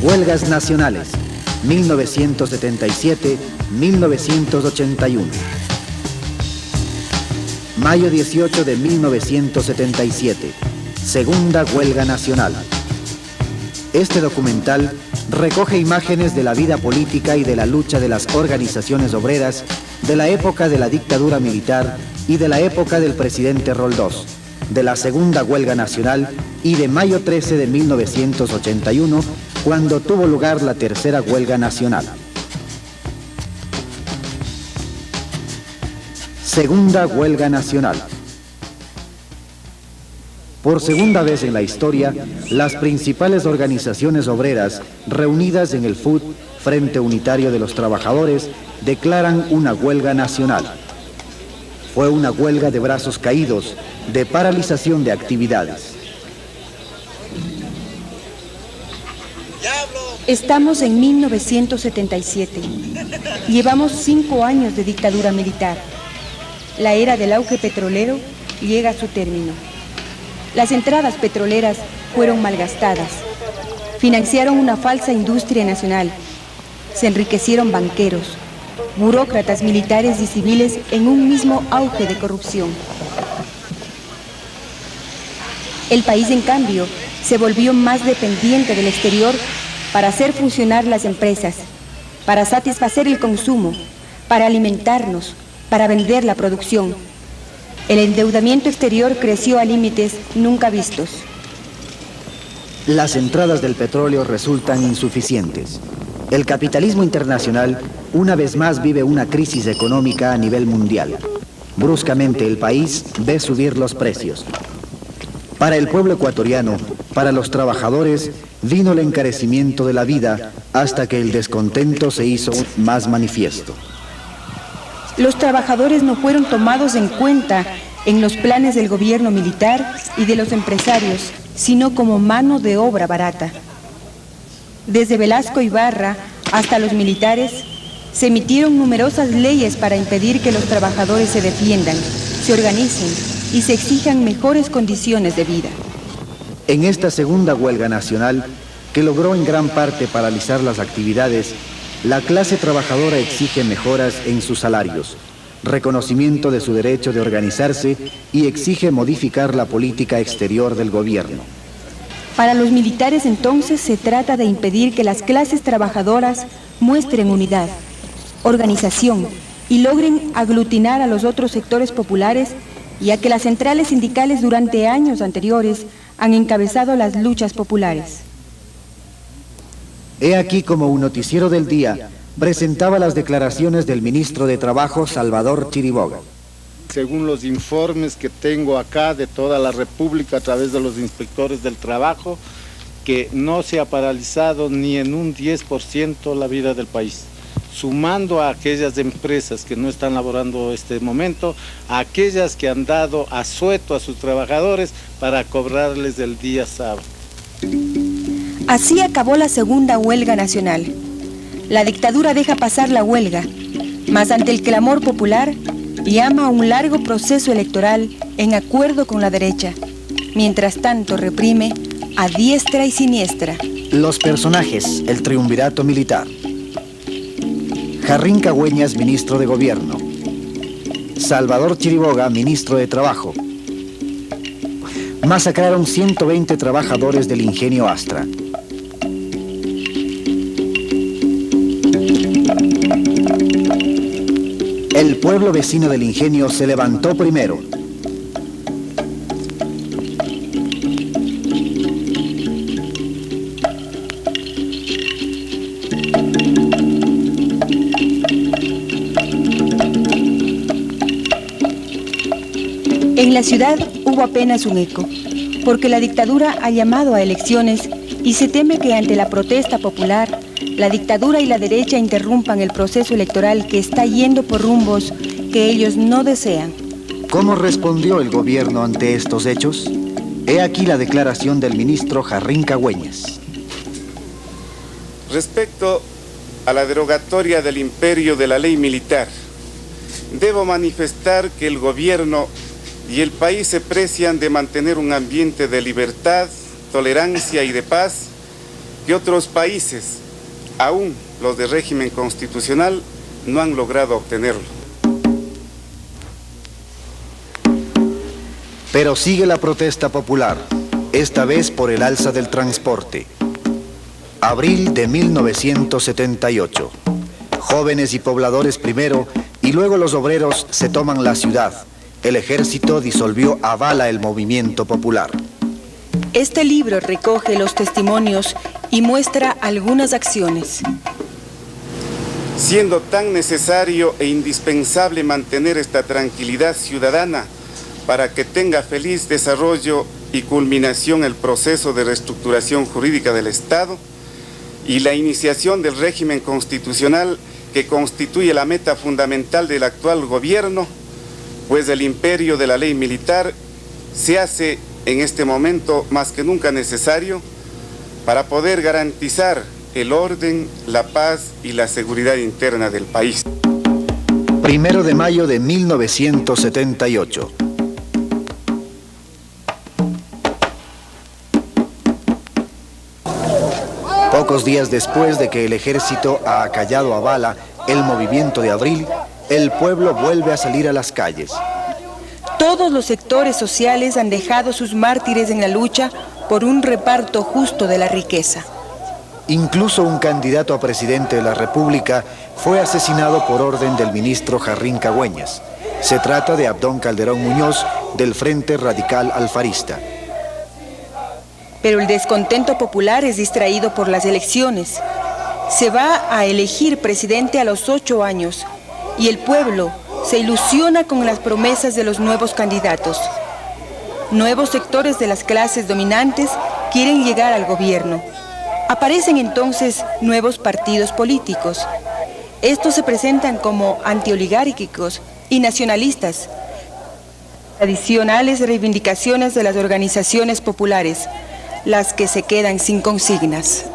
Huelgas nacionales, 1977-1981. Mayo 18 de 1977, segunda huelga nacional. Este documental recoge imágenes de la vida política y de la lucha de las organizaciones obreras de la época de la dictadura militar y de la época del presidente Roldós, de la segunda huelga nacional y de mayo 13 de 1981, cuando tuvo lugar la tercera huelga nacional. Segunda huelga nacional. Por segunda vez en la historia, las principales organizaciones obreras reunidas en el FUT, Frente Unitario de los Trabajadores, declaran una huelga nacional. Fue una huelga de brazos caídos, de paralización de actividades. Estamos en 1977. Llevamos 5 años de dictadura militar. La era del auge petrolero llega a su término. Las entradas petroleras fueron malgastadas. Financiaron una falsa industria nacional. Se enriquecieron banqueros, burócratas militares y civiles en un mismo auge de corrupción. El país, en cambio, se volvió más dependiente del exterior para hacer funcionar las empresas, para satisfacer el consumo, para alimentarnos, para vender la producción. El endeudamiento exterior creció a límites nunca vistos. Las entradas del petróleo resultan insuficientes. El capitalismo internacional una vez más vive una crisis económica a nivel mundial. Bruscamente el país ve subir los precios. Para el pueblo ecuatoriano, para los trabajadores, vino el encarecimiento de la vida hasta que el descontento se hizo más manifiesto. Los trabajadores no fueron tomados en cuenta en los planes del gobierno militar y de los empresarios, sino como mano de obra barata. Desde Velasco Ibarra hasta los militares, se emitieron numerosas leyes para impedir que los trabajadores se defiendan, se organicen y se exijan mejores condiciones de vida. En esta segunda huelga nacional, que logró en gran parte paralizar las actividades, la clase trabajadora exige mejoras en sus salarios, reconocimiento de su derecho de organizarse y exige modificar la política exterior del gobierno. Para los militares entonces se trata de impedir que las clases trabajadoras muestren unidad, organización y logren aglutinar a los otros sectores populares, ya que las centrales sindicales durante años anteriores han encabezado las luchas populares. He aquí como un noticiero del día presentaba las declaraciones del ministro de Trabajo, Salvador Chiriboga. Según los informes que tengo acá de toda la República a través de los inspectores del trabajo, que no se ha paralizado ni en un 10% la vida del país. Sumando a aquellas empresas que no están laborando este momento, a aquellas que han dado asueto a sus trabajadores para cobrarles el día sábado. Así acabó la segunda huelga nacional. La dictadura deja pasar la huelga, mas ante el clamor popular llama a un largo proceso electoral en acuerdo con la derecha. Mientras tanto reprime a diestra y siniestra. Los personajes, el triunvirato militar. Jarrín Cagüeñas, ministro de Gobierno. Salvador Chiriboga, ministro de Trabajo. Masacraron 120 trabajadores del ingenio Astra. El pueblo vecino del ingenio se levantó primero. En la ciudad hubo apenas un eco, porque la dictadura ha llamado a elecciones y se teme que ante la protesta popular, la dictadura y la derecha interrumpan el proceso electoral que está yendo por rumbos que ellos no desean. ¿Cómo respondió el gobierno ante estos hechos? He aquí la declaración del ministro Jarrín Cagüeñas. Respecto a la derogatoria del imperio de la ley militar, debo manifestar que el gobierno y el país se precian de mantener un ambiente de libertad, tolerancia y de paz que otros países, aún los de régimen constitucional, no han logrado obtenerlo. Pero sigue la protesta popular, esta vez por el alza del transporte. Abril de 1978. Jóvenes y pobladores primero y luego los obreros se toman la ciudad. El ejército disolvió a bala el movimiento popular. Este libro recoge los testimonios y muestra algunas acciones. Siendo tan necesario e indispensable mantener esta tranquilidad ciudadana para que tenga feliz desarrollo y culminación el proceso de reestructuración jurídica del Estado y la iniciación del régimen constitucional que constituye la meta fundamental del actual gobierno, pues el imperio de la ley militar se hace en este momento más que nunca necesario para poder garantizar el orden, la paz y la seguridad interna del país. 1 de mayo de 1978. Pocos días después de que el ejército ha acallado a bala el movimiento de abril, el pueblo vuelve a salir a las calles. Todos los sectores sociales han dejado sus mártires en la lucha por un reparto justo de la riqueza. Incluso un candidato a presidente de la República fue asesinado por orden del ministro Jarrín Cagüeñas. Se trata de Abdón Calderón Muñoz, del Frente Radical Alfarista. Pero el descontento popular es distraído por las elecciones. Se va a elegir presidente a los 8 años y el pueblo se ilusiona con las promesas de los nuevos candidatos. Nuevos sectores de las clases dominantes quieren llegar al gobierno. Aparecen entonces nuevos partidos políticos. Estos se presentan como antioligárquicos y nacionalistas. Tradicionales reivindicaciones de las organizaciones populares, las que se quedan sin consignas.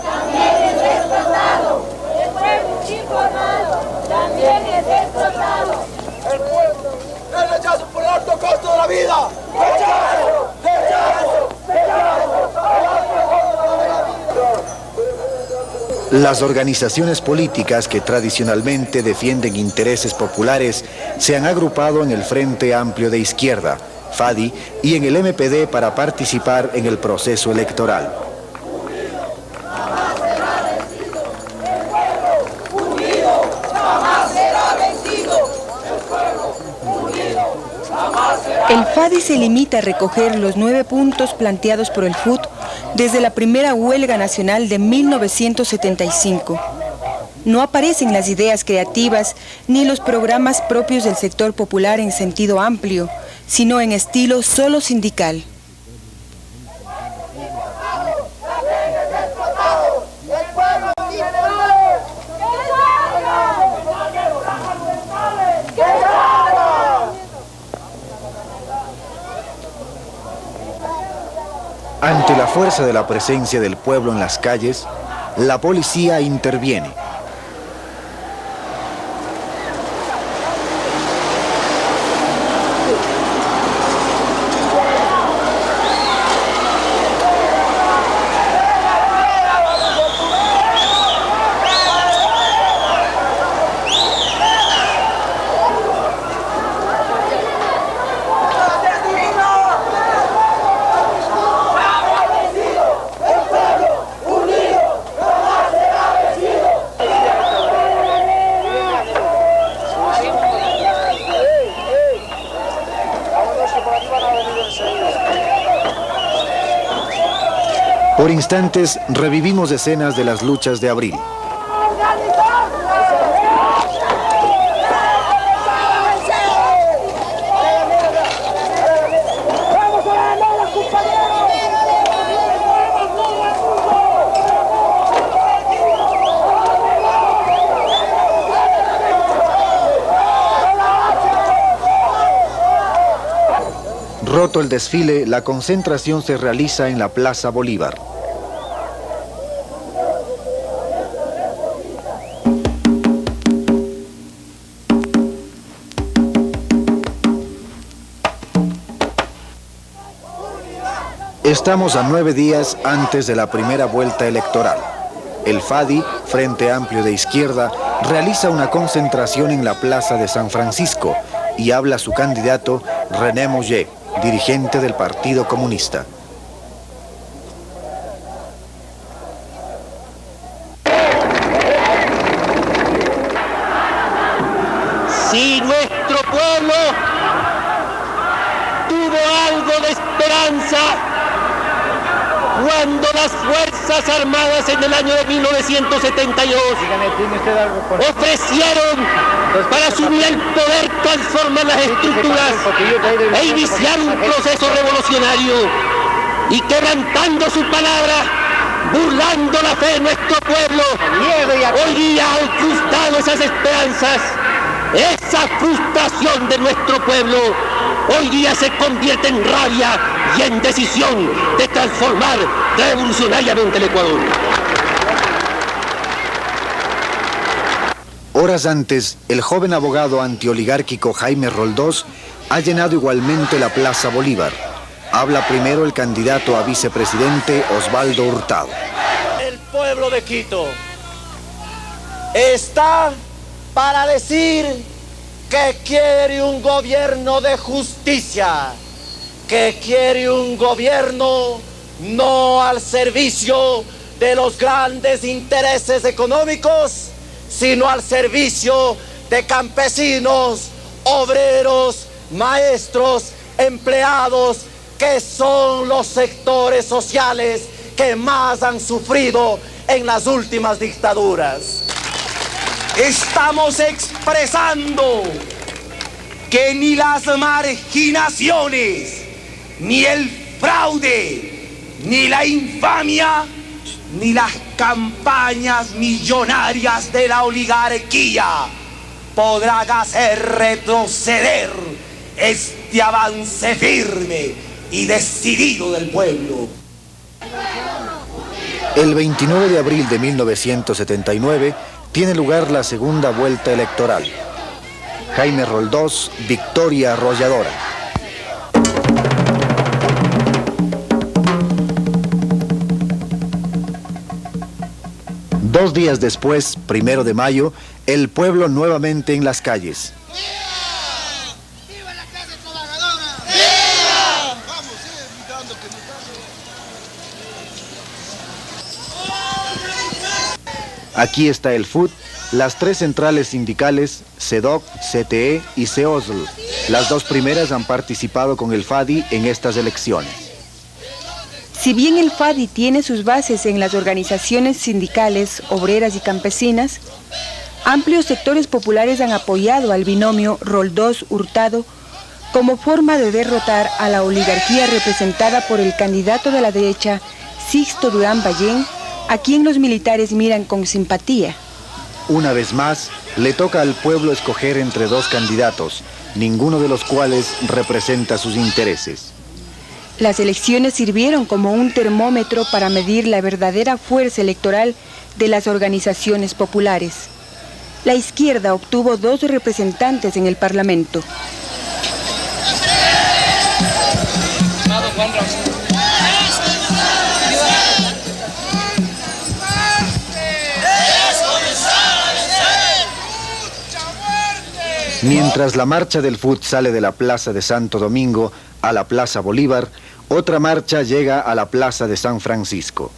También es explotado, el pueblo es informado, también es explotado. El pueblo, el rechazo por el alto costo de la vida. ¡Rechazo! ¡Rechazo! ¡Rechazo! Las organizaciones políticas que tradicionalmente defienden intereses populares se han agrupado en el Frente Amplio de Izquierda, FADI, y en el MPD para participar en el proceso electoral. El FADI se limita a recoger los 9 puntos planteados por el FUT desde la primera huelga nacional de 1975. No aparecen las ideas creativas ni los programas propios del sector popular en sentido amplio, sino en estilo solo sindical. Ante la fuerza de la presencia del pueblo en las calles, la policía interviene. Por instantes, revivimos escenas de las luchas de abril. Roto el desfile, la concentración se realiza en la Plaza Bolívar. Estamos a 9 días antes de la primera vuelta electoral. El FADI, Frente Amplio de Izquierda, realiza una concentración en la Plaza de San Francisco y habla su candidato René Mollet, dirigente del Partido Comunista. Si nuestro pueblo tuvo algo de esperanza cuando las Fuerzas Armadas en el año de 1972 ofrecieron para asumir el poder transformar las estructuras e iniciar un proceso revolucionario, y quebrantando su palabra, burlando la fe de nuestro pueblo, hoy día han frustrado esas esperanzas. Esa frustración de nuestro pueblo hoy día se convierte en rabia y en decisión de transformar revolucionariamente el Ecuador. Horas antes, el joven abogado antioligárquico Jaime Roldós ha llenado igualmente la Plaza Bolívar. Habla primero el candidato a vicepresidente Osvaldo Hurtado. El pueblo de Quito está para decir que quiere un gobierno de justicia, que quiere un gobierno no al servicio de los grandes intereses económicos, sino al servicio de campesinos, obreros, maestros, empleados, que son los sectores sociales que más han sufrido en las últimas dictaduras. Estamos expresando que ni las marginaciones, ni el fraude, ni la infamia, ni las campañas millonarias de la oligarquía podrán hacer retroceder este avance firme y decidido del pueblo. El 29 de abril de 1979 tiene lugar la segunda vuelta electoral. Jaime Roldós, victoria arrolladora. Dos días después, 1 de mayo, el pueblo nuevamente en las calles. ¡Viva la clase trabajadora! ¡Viva! Vamos, gritando que no. Aquí está el FUT, las tres centrales sindicales, CEDOC, CTE y CEOSL. Las dos primeras han participado con el FADI en estas elecciones. Si bien el FADI tiene sus bases en las organizaciones sindicales, obreras y campesinas, amplios sectores populares han apoyado al binomio Roldós-Hurtado como forma de derrotar a la oligarquía representada por el candidato de la derecha, Sixto Durán Ballén, a quien los militares miran con simpatía. Una vez más, le toca al pueblo escoger entre dos candidatos, ninguno de los cuales representa sus intereses. Las elecciones sirvieron como un termómetro para medir la verdadera fuerza electoral de las organizaciones populares. La izquierda obtuvo 2 representantes en el Parlamento. Mientras la marcha del FUT sale de la Plaza de Santo Domingo a la Plaza Bolívar, otra marcha llega a la Plaza de San Francisco.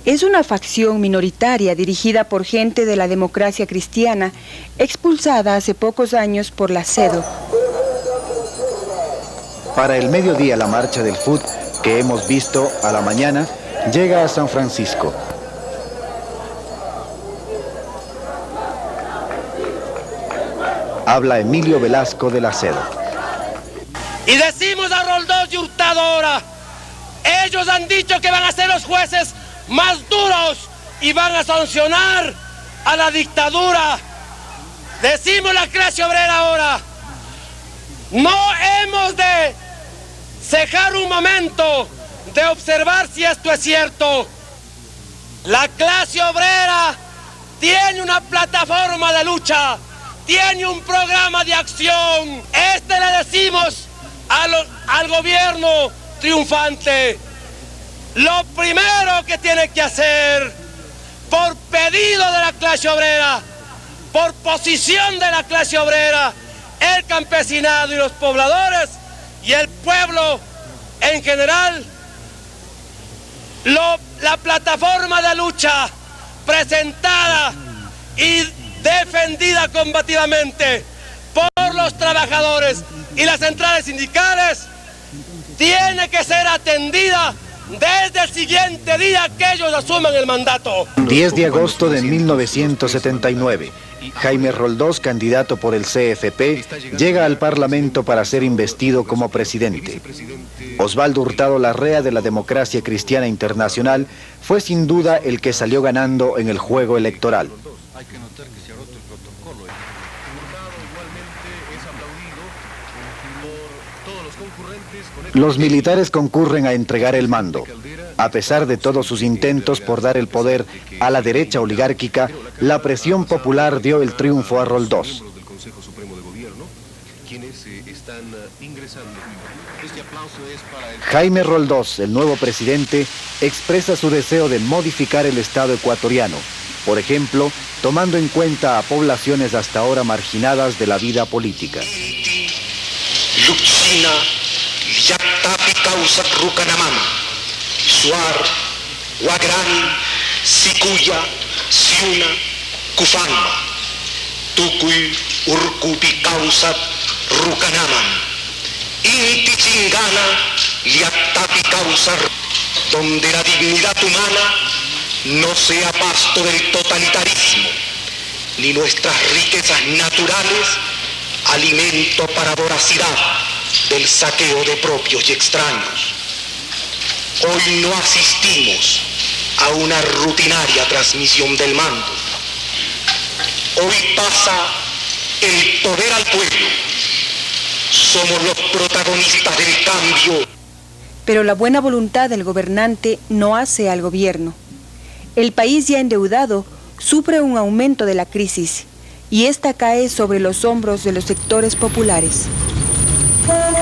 Es una facción minoritaria dirigida por gente de la democracia cristiana, expulsada hace pocos años por la CEDO. Para el mediodía, la marcha del FUT, que hemos visto a la mañana, llega a San Francisco. Habla Emilio Velasco de la CEDO. Y decimos a Roldós y Hurtado ahora, ellos han dicho que van a ser los jueces más duros y van a sancionar a la dictadura. Decimos la clase obrera ahora, no hemos de cejar un momento de observar si esto es cierto. La clase obrera tiene una plataforma de lucha, tiene un programa de acción. Le decimos al gobierno triunfante, lo primero que tiene que hacer, por pedido de la clase obrera, por posición de la clase obrera, el campesinado y los pobladores y el pueblo en general, la plataforma de lucha presentada y defendida combativamente por los trabajadores y las centrales sindicales tiene que ser atendida desde el siguiente día que ellos asuman el mandato. 10 de agosto de 1979. Jaime Roldós, candidato por el CFP, llega al Parlamento para ser investido como presidente. Osvaldo Hurtado Larrea, de la Democracia Cristiana Internacional, fue sin duda el que salió ganando en el juego electoral. Hay que notar que se ha roto el protocolo. Hurtado igualmente es aplaudido por todos los concurrentes. Los militares concurren a entregar el mando. A pesar de todos sus intentos por dar el poder a la derecha oligárquica, la presión popular dio el triunfo a Roldós. Jaime Roldós, el nuevo presidente, expresa su deseo de modificar el Estado ecuatoriano, por ejemplo, tomando en cuenta a poblaciones hasta ahora marginadas de la vida política. Suar, Guagrán, Sicuya, Siuna, Cufamba, Tucuy, Urcupi, Causat, Rucanaman, Inti Chingana, Liatapi, Causar, donde la dignidad humana no sea pasto del totalitarismo, ni nuestras riquezas naturales alimento para voracidad del saqueo de propios y extraños. Hoy no asistimos a una rutinaria transmisión del mando. Hoy pasa el poder al pueblo. Somos los protagonistas del cambio. Pero la buena voluntad del gobernante no hace al gobierno. El país ya endeudado sufre un aumento de la crisis y esta cae sobre los hombros de los sectores populares.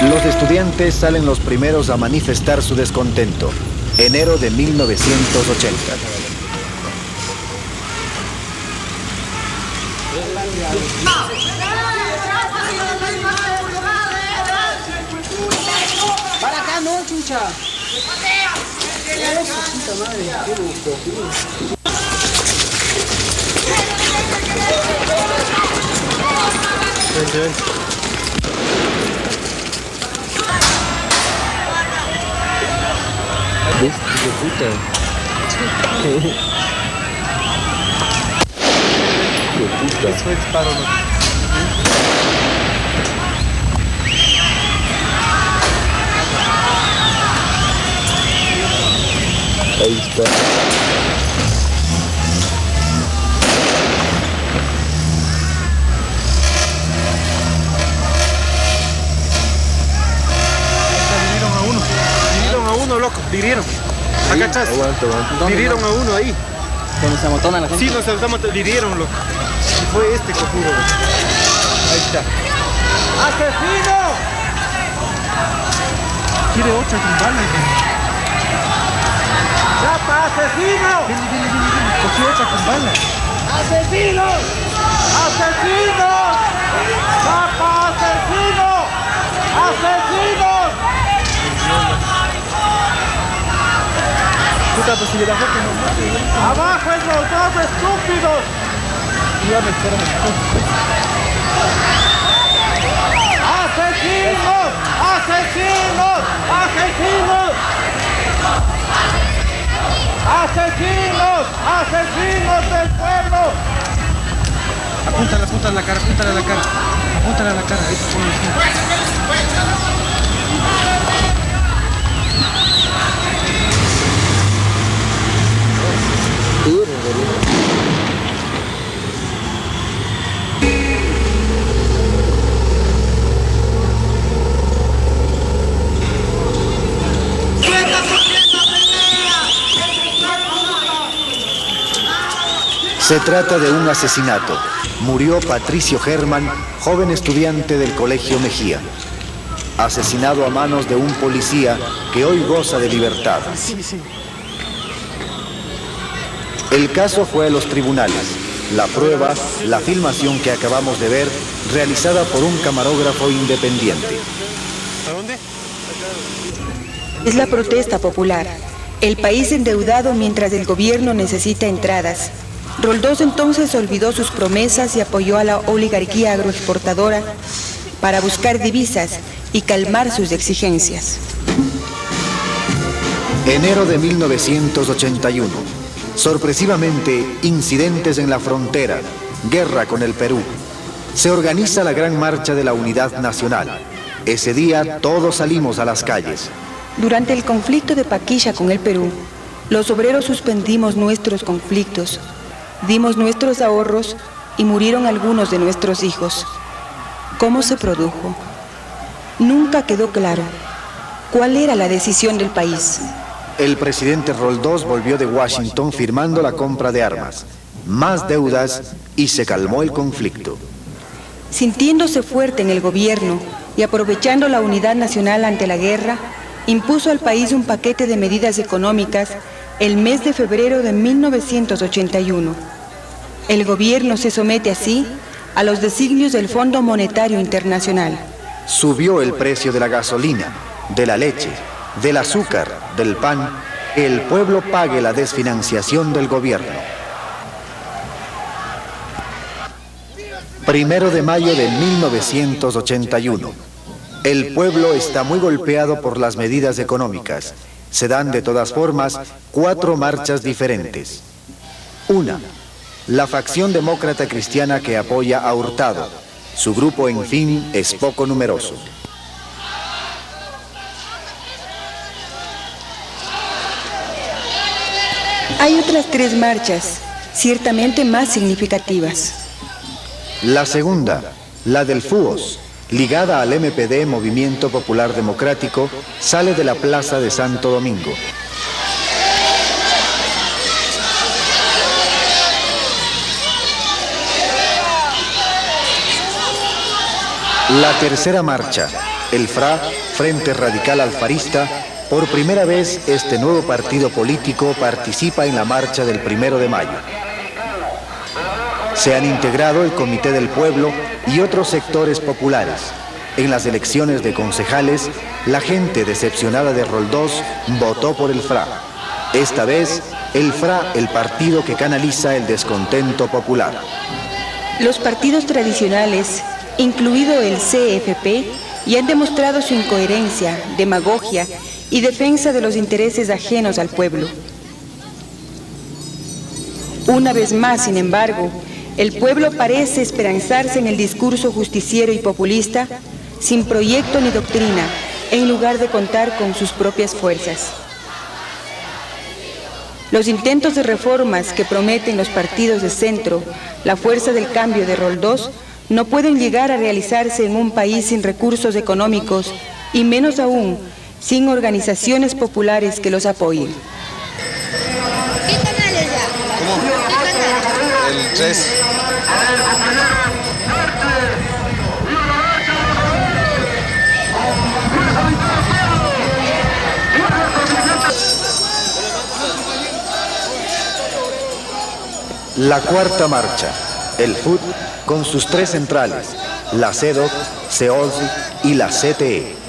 Los estudiantes salen los primeros a manifestar su descontento. Enero de 1980. Para acá no, chucha. Eso, puta madre, qué gusto. ¿Ves? ¡Hijo de puta! Eso fue disparo, ¿no? Ahí está. Loco, dirieron. Acá estás. Aguanta. Dirieron a uno ahí. ¿Cuando se amotona la gente? Sí, nos saltamos, dirieron, loco. Y fue este cojudo. Ahí está. ¡Asesino! Quiere otra con balas. ¡Rapa, asesino! Ven. Cogió otra con balas. ¡Asesinos! ¡Asesinos! ¡Rapa, asesino! ¡Asesinos! Puta, pues si le da fuerte no mate. ¡Abajo en los dos estúpidos! ¡Asesinos! ¡Asesinos! ¡Asesinos! ¡Asesinos! ¡Asesinos del pueblo! Apúntale a la cara, apúntale a la cara. Apúntale a la cara, ahí se pone el... Se trata de un asesinato. Murió Patricio Germán, joven estudiante del Colegio Mejía. asesinado a manos de un policía que hoy goza de libertad. El caso fue a los tribunales. La prueba, la filmación que acabamos de ver, realizada por un camarógrafo independiente. ¿A dónde? Es la protesta popular. El país endeudado mientras el gobierno necesita entradas. Roldós entonces olvidó sus promesas y apoyó a la oligarquía agroexportadora para buscar divisas y calmar sus exigencias. Enero de 1981. Sorpresivamente, incidentes en la frontera, guerra con el Perú. Se organiza la Gran Marcha de la Unidad Nacional. Ese día todos salimos a las calles. Durante el conflicto de Paquilla con el Perú, los obreros suspendimos nuestros conflictos, dimos nuestros ahorros y murieron algunos de nuestros hijos. ¿Cómo se produjo? Nunca quedó claro cuál era la decisión del país. El presidente Roldós volvió de Washington firmando la compra de armas, más deudas y se calmó el conflicto. Sintiéndose fuerte en el gobierno y aprovechando la unidad nacional ante la guerra, impuso al país un paquete de medidas económicas el mes de febrero de 1981. El gobierno se somete así a los designios del Fondo Monetario Internacional. Subió el precio de la gasolina, de la leche, del azúcar, del pan, que el pueblo pague la desfinanciación del gobierno. 1 de mayo de 1981. El pueblo está muy golpeado por las medidas económicas. Se dan de todas formas 4 marchas diferentes. 1. La facción demócrata cristiana que apoya a Hurtado. Su grupo, en fin, es poco numeroso. Hay otras 3 marchas, ciertamente más significativas. La segunda, la del FUOS, ligada al MPD, Movimiento Popular Democrático, sale de la Plaza de Santo Domingo. La tercera marcha, el FRA, Frente Radical Alfarista. Por primera vez, este nuevo partido político participa en la marcha del 1 de mayo. Se han integrado el Comité del Pueblo y otros sectores populares. En las elecciones de concejales, la gente decepcionada de Roldós votó por el FRA. Esta vez, el FRA, el partido que canaliza el descontento popular. Los partidos tradicionales, incluido el CFP, ya han demostrado su incoherencia, demagogia y defensa de los intereses ajenos al pueblo. Una vez más, sin embargo, el pueblo parece esperanzarse en el discurso justiciero y populista, sin proyecto ni doctrina, en lugar de contar con sus propias fuerzas. Los intentos de reformas que prometen los partidos de centro, la fuerza del cambio de Roldós, no pueden llegar a realizarse en un país sin recursos económicos y menos aún sin organizaciones populares que los apoyen. ¿Qué canal es ya? ¿Cómo? ¿Qué canal? El 3. La cuarta marcha, el FUT, con sus 3 centrales, la CEDOC, CEOLSI y la CTE.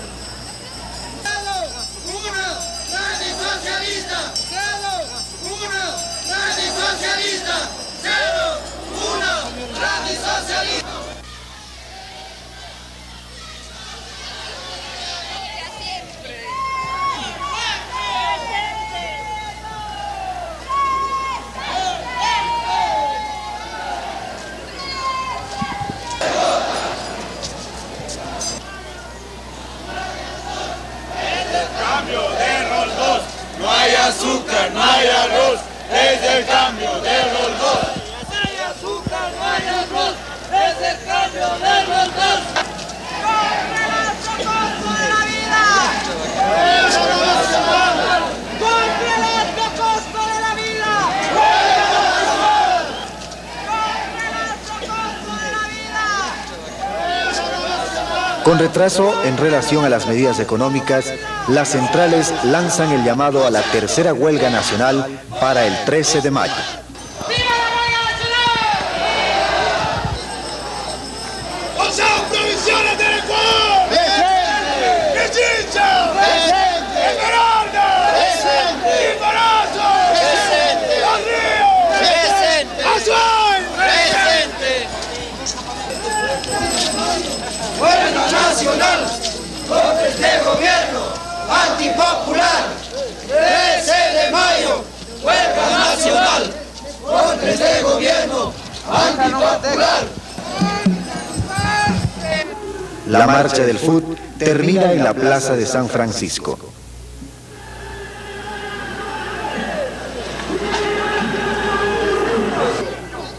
No hay azúcar, no hay arroz, es el cambio de Roldós. No hay azúcar, no hay arroz, es el cambio de Roldós. ¡Compre las cocos de la vida! ¡Compre las cocos de la vida! ¡Compre las cocos de la vida! Con retraso en relación a las medidas económicas, las centrales lanzan el llamado a la tercera huelga nacional para el 13 de mayo. ¡Consejos Provinciales del Ecuador! ¡Presente! ¡Pichincha! ¡Presente! ¡Esmeralda! ¡Presente! ¡Chimborazo! ¡Presente! ¡Los Ríos! ¡Presente! ¡Azuay! ¡Presente! Huelga nacional contra este gobierno antipopular. 13 de mayo, huelga nacional contra este gobierno antipopular. La marcha del FUT termina en la Plaza de San Francisco.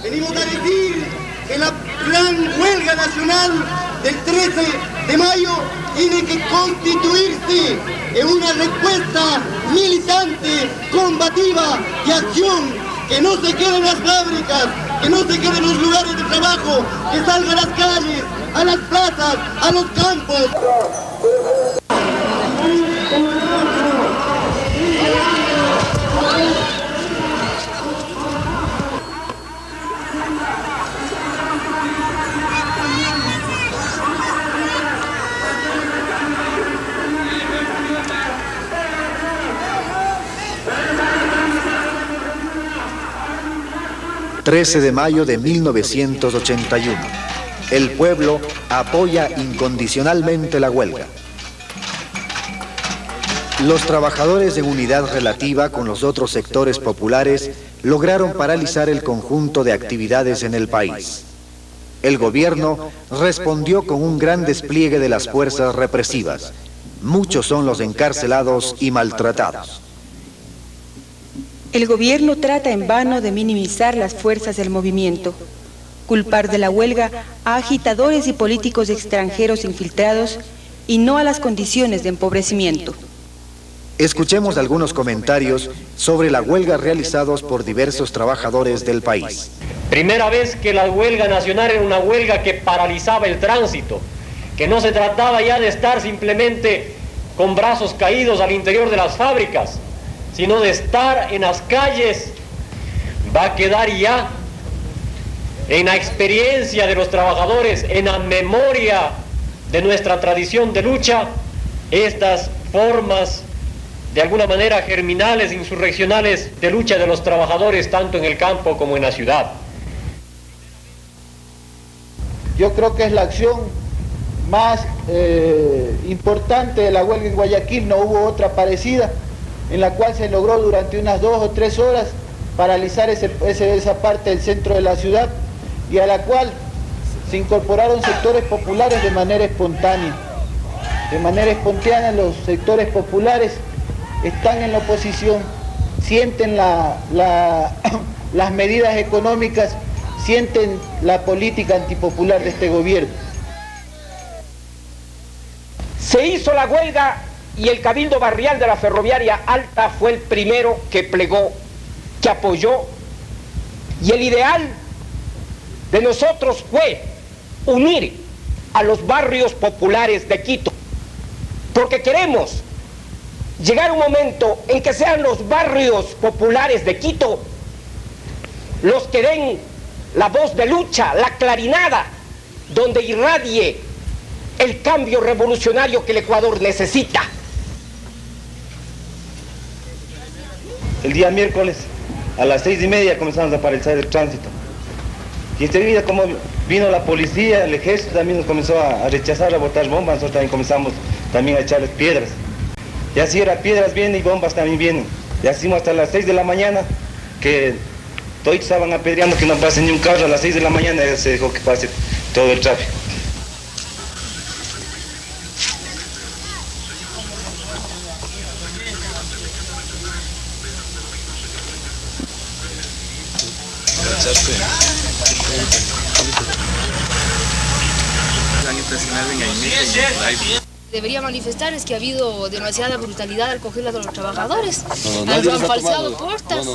Venimos a decir que la gran huelga nacional del 13 de mayo tiene que constituirse en una respuesta militante, combativa y acción, que no se quede en las fábricas, que no se quede en los lugares de trabajo, que salga a las calles, a las plazas, a los campos. 13 de mayo de 1981. El pueblo apoya incondicionalmente la huelga. Los trabajadores en unidad relativa con los otros sectores populares lograron paralizar el conjunto de actividades en el país. El gobierno respondió con un gran despliegue de las fuerzas represivas. Muchos son los encarcelados y maltratados. El gobierno trata en vano de minimizar las fuerzas del movimiento, culpar de la huelga a agitadores y políticos extranjeros infiltrados y no a las condiciones de empobrecimiento. Escuchemos algunos comentarios sobre la huelga realizados por diversos trabajadores del país. Primera vez que la huelga nacional era una huelga que paralizaba el tránsito, que no se trataba ya de estar simplemente con brazos caídos al interior de las fábricas, sino de estar en las calles. Va a quedar ya en la experiencia de los trabajadores, en la memoria de nuestra tradición de lucha, estas formas de alguna manera germinales, insurreccionales de lucha de los trabajadores tanto en el campo como en la ciudad. Yo creo que es la acción más importante de la huelga en Guayaquil. No hubo otra parecida, en la cual se logró durante unas 2 o 3 horas paralizar esa parte del centro de la ciudad, y a la cual se incorporaron sectores populares de manera espontánea. De manera espontánea los sectores populares están en la oposición, sienten las medidas económicas, sienten la política antipopular de este gobierno. Se hizo la huelga y el Cabildo Barrial de la Ferroviaria Alta fue el primero que plegó, que apoyó, y el ideal de nosotros fue unir a los barrios populares de Quito, porque queremos llegar a un momento en que sean los barrios populares de Quito los que den la voz de lucha, la clarinada, donde irradie el cambio revolucionario que el Ecuador necesita. El día miércoles a las 6:30 comenzamos a paralizar el tránsito. Y enseguida, como vino la policía, el ejército también nos comenzó a rechazar, a botar bombas. Nosotros también comenzamos a echarles piedras. Y así era, piedras vienen y bombas también vienen. Y así hasta las 6 de la mañana, que todos estaban apedreando que no pase ni un carro. A las 6 de la mañana ya se dejó que pase todo el tráfico. Debería manifestar es que ha habido demasiada brutalidad al coger a los trabajadores. No, Han falseado puertas,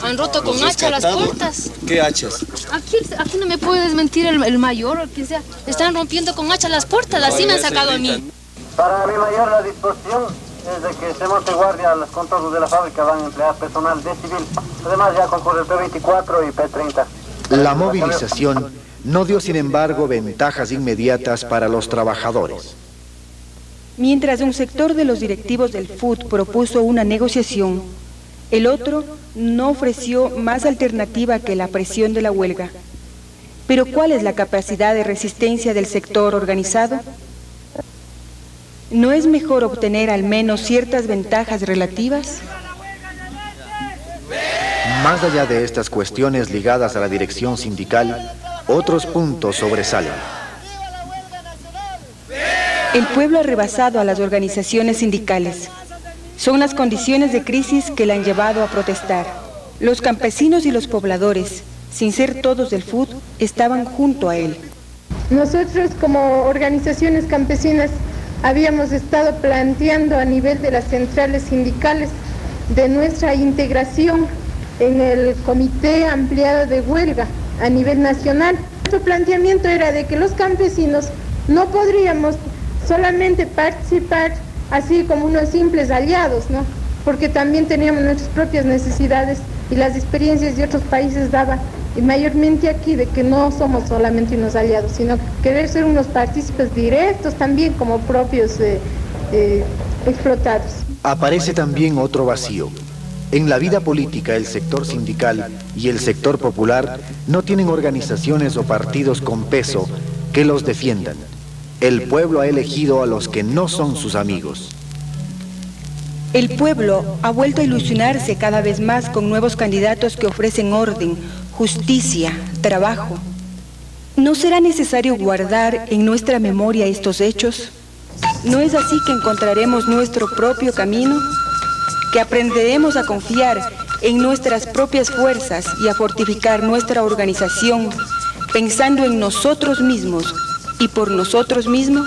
han roto con hacha las puertas. ¿Qué hachas? Aquí no me puede desmentir el mayor o el que sea. Están rompiendo con hacha las puertas, así me han sacado a mí. Para mi mayor la disposición es de que se monte guardia a los contornos de la fábrica, van a emplear personal de civil. Además ya concurre el P24 y P30. La movilización no dio, sin embargo, ventajas inmediatas para los trabajadores. Mientras un sector de los directivos del FUT propuso una negociación, el otro no ofreció más alternativa que la presión de la huelga. Pero ¿cuál es la capacidad de resistencia del sector organizado? ¿No es mejor obtener al menos ciertas ventajas relativas? Más allá de estas cuestiones ligadas a la dirección sindical, otros puntos sobresalen. El pueblo ha rebasado a las organizaciones sindicales. Son las condiciones de crisis que le han llevado a protestar. Los campesinos y los pobladores, sin ser todos del FUT, estaban junto a él. Nosotros como organizaciones campesinas habíamos estado planteando a nivel de las centrales sindicales de nuestra integración en el Comité Ampliado de Huelga a nivel nacional. Nuestro planteamiento era de que los campesinos no podríamos solamente participar así como unos simples aliados, ¿no? Porque también teníamos nuestras propias necesidades y las experiencias de otros países daban, y mayormente aquí, de que no somos solamente unos aliados, sino querer ser unos partícipes directos también como propios explotados. Aparece también otro vacío. En la vida política, el sector sindical y el sector popular no tienen organizaciones o partidos con peso que los defiendan. El pueblo ha elegido a los que no son sus amigos. El pueblo ha vuelto a ilusionarse cada vez más con nuevos candidatos que ofrecen orden, justicia, trabajo. ¿No será necesario guardar en nuestra memoria estos hechos? ¿No es así que encontraremos nuestro propio camino? ¿Que aprenderemos a confiar en nuestras propias fuerzas y a fortificar nuestra organización pensando en nosotros mismos y por nosotros mismos?